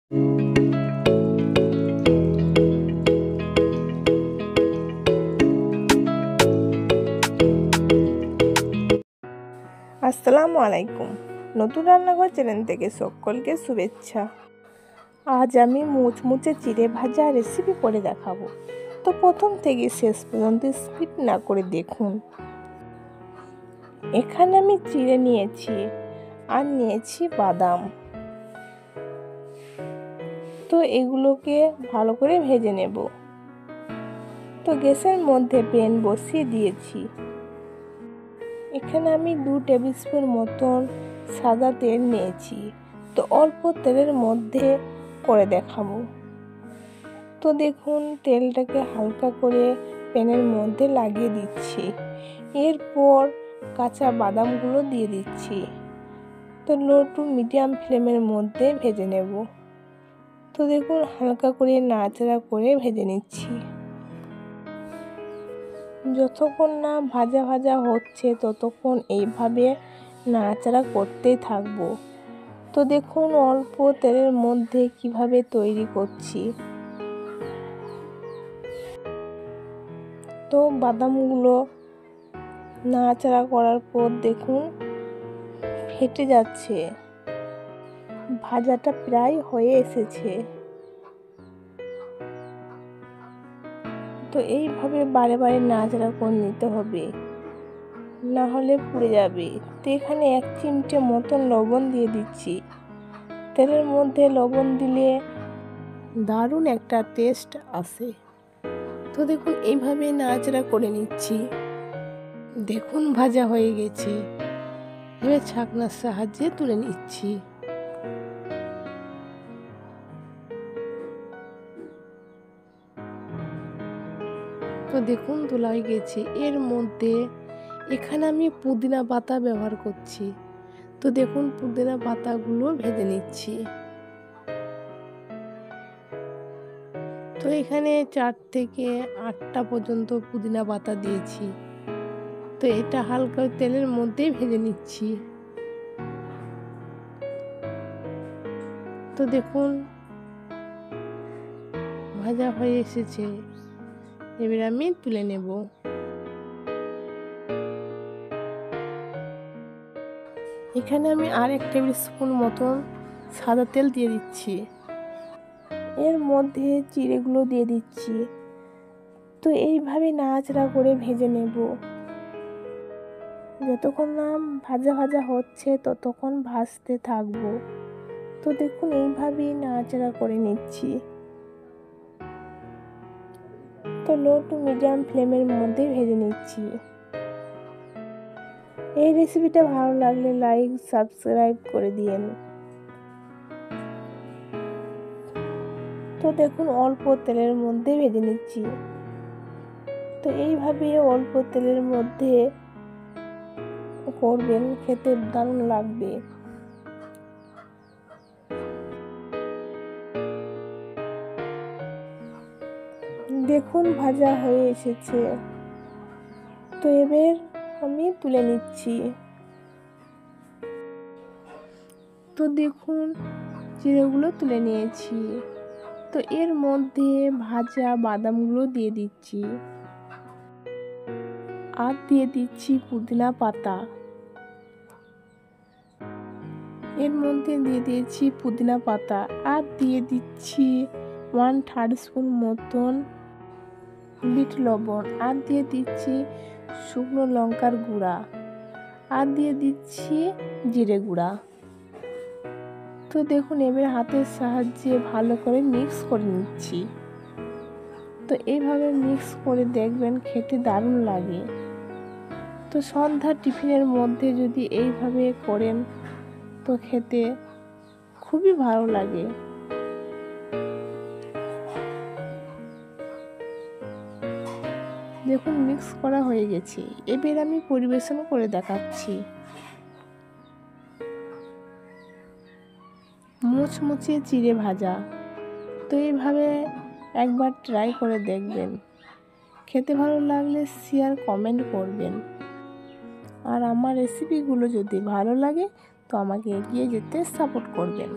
আসসালামু আলাইকুম। নতুন রান্নাঘর চ্যানেল থেকে সকলকে শুভেচ্ছা। আজ আমি মুচমুচে চিড়ে ভাজা রেসিপি করে দেখাবো। তো প্রথম থেকে শেষ পর্যন্ত স্কিপ না করে দেখুন। এখানে আমি চিড়ে নিয়েছি আর নিয়েছি বাদাম। তো এগুলোকে ভালো করে ভেজে নেব। তো গ্যাসের মধ্যে প্যান বসিয়ে দিয়েছি। এখানে আমি 2 টেবিল স্পুন মতন সাদা তেল নিয়েছি। তো অল্প তেলের মধ্যে করে দেখাবো। তো দেখুন তেলটাকে হালকা করে প্যানের মধ্যে লাগিয়ে দিচ্ছি। এরপর কাঁচা বাদামগুলো দিয়ে দিচ্ছি। তো লো টু মিডিয়াম ফ্লেমের মধ্যে ভেজে নেব। তো দেখুন হালকা করে নাড়াচাড়া করে ভেজে নিচ্ছি। যতক্ষণ না ভাজা ভাজা হচ্ছে ততক্ষণ এইভাবে নাড়াচাড়া করতেই থাকবো। তো দেখুন অল্প তেলের মধ্যে কিভাবে তৈরি করছি। তো বাদামগুলো নাড়াচাড়া করার পর দেখুন ফেটে যাচ্ছে, ভাজাটা প্রায় হয়ে এসেছে। তো এইভাবে বারে বারে নাড়াচাড়া করে নিতে হবে, না হলে পুড়ে যাবে। তো এখানে 1 চিমটে মতন লবণ দিয়ে দিচ্ছি। তেলের মধ্যে লবণ দিলে দারুণ একটা টেস্ট আসে। তো দেখুন এইভাবে নাড়াচাড়া করে নিচ্ছি। দেখুন ভাজা হয়ে গেছে। এবার ছাঁকনার সাহায্যে তুলে নিচ্ছি। তো দেখুন তোলা হয়ে গেছে। এর মধ্যে এখানে আমি পুদিনা পাতা ব্যবহার করছি। তো দেখুন পুদিনা পাতাগুলো ভেজে নিচ্ছি। তো এখানে 4 থেকে 8টা পর্যন্ত পুদিনা পাতা দিয়েছি। তো এটা হালকা তেলের মধ্যে ভেজে নিচ্ছি। তো দেখুন ভাজা হয়ে এসেছে। এবার আমি তুলে নেব। এখানে আমি আর 1 টেবিল স্পুন মতন সাদা তেল দিয়ে দিচ্ছি। এর মধ্যে চিড়েগুলো দিয়ে দিচ্ছি। তো এইভাবে নাড়াচাড়া করে ভেজে নেব। যতক্ষণ না ভাজা ভাজা হচ্ছে ততক্ষণ ভাজতে থাকবো। তো দেখুন এইভাবেই নাড়াচাড়া করে নিচ্ছি। তো লো টু মিডিয়াম ফ্লেমের মধ্যে ভেজে নিচ্ছি। এই রেসিপিটা ভালো লাগলে লাইক সাবস্ক্রাইব করে দিয়েন। তো দেখুন অল্প তেলের মধ্যে ভেজে নিচ্ছি। তো এইভাবে অল্প তেলের মধ্যে করবেন, খেতে দারুণ লাগবে। দেখুন ভাজা হয়ে এসেছে। তো এবার আমি তুলে নিচ্ছি। তো দেখুন চিড়েগুলো তুলে নিয়েছি। তো এর মধ্যে ভাজা বাদামগুলো দিয়ে দিচ্ছি আর দিয়ে দিচ্ছি পুদিনা পাতা। এর মধ্যে দিয়ে দিয়েছি পুদিনা পাতা আর দিয়ে দিচ্ছি 1/3 স্পুন মতন বিট লবণ আর দিয়ে দিচ্ছি শুকনো লঙ্কার গুঁড়া আর দিয়ে দিচ্ছি জিরে গুঁড়া। তো দেখুন এবার হাতের সাহায্যে ভালো করে মিক্স করে নিচ্ছি। তো এইভাবে মিক্স করে দেখবেন খেতে দারুণ লাগে। তো সন্ধ্যার টিফিনের মধ্যে যদি এইভাবে করেন তো খেতে খুবই ভালো লাগে। দেখুন মিক্স করা হয়ে গেছে। এবার আমি পরিবেশন করে দেখাচ্ছি। মুচমুচে চিড়ে ভাজা। তো এইভাবে একবার ট্রাই করে দেখবেন। খেতে ভালো লাগলে শেয়ার কমেন্ট করবেন। আর আমার রেসিপিগুলো যদি ভালো লাগে তো আমাকে এগিয়ে যেতে সাপোর্ট করবেন।